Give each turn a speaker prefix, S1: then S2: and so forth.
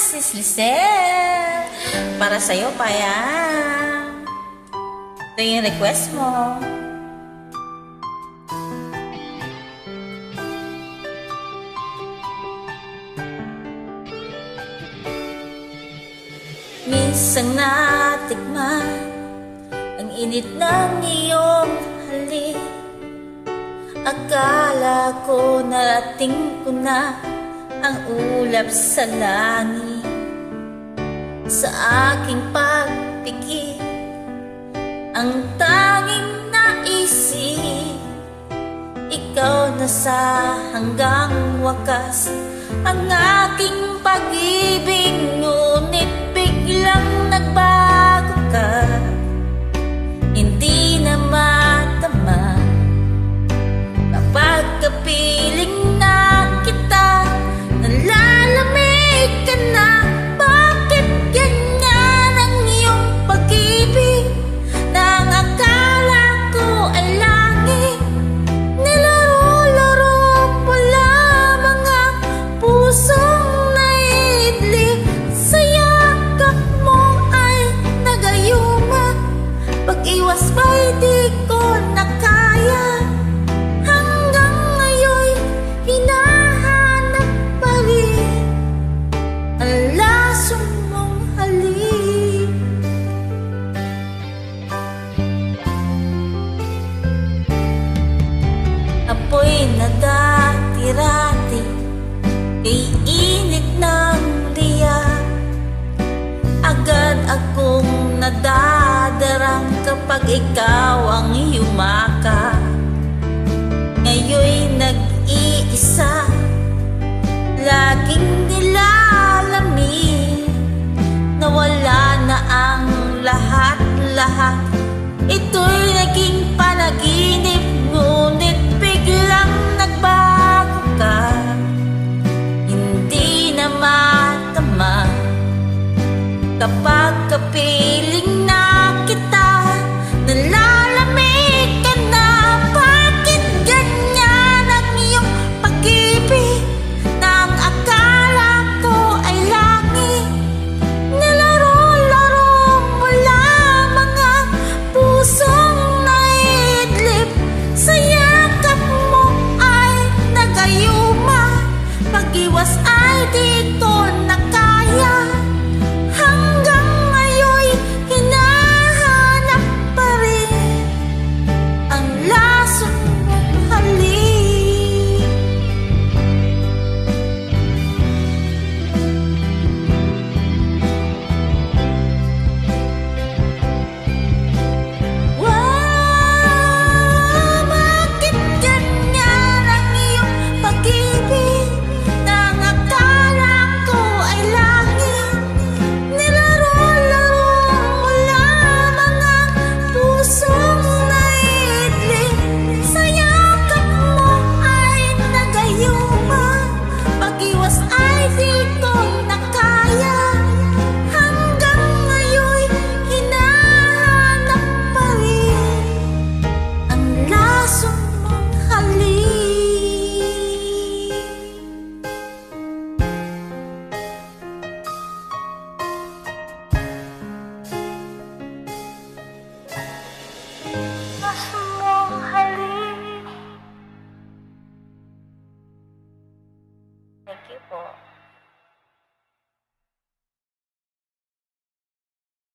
S1: Sis Lisel. Para sa'yo pa yan. Ito yung request mo. Minsang natikman ang init ng iyong halik. Akala ko narating ko na ang ulap sa langit. Sa aking pagpikit, ang tanging naisip, ikaw na sa hanggang wakas. Ang aking pag-ibig, ngunit biglang nagbago ka. Hindi na matama kapag kapiling na kita, nalalamig ka na. Bakit ganyan ang iyong pag-ibig? Nang akala ko ay langit, nilaro-laro mo lamang ang pusong naidlip. Sa yakap mo ay nagayuma, pag-iwas ba'y di ko na kaya. Hanggang ngayon'y hinahanap pa rin ang laso mong halik. Apoy na dati-rati, kay init ng riyak. Agad akong nadadarang kapag ikaw ang yumakap. Ngayon'y nag-iisa, laging nilalamig. Nawala na ang lahat-lahat, ito'y naging panaginip. Ngunit biglang nagbago ka, hindi na matama kapag kapiling na kita, nalalamig ka na. Bakit ganyan ang iyong pag-ibig? Nang akala ko ay langit, nilaro-laro mo lamang ang pusong naidlip. Sa yakap mo ay nagayuma, pag-iwas ay di ko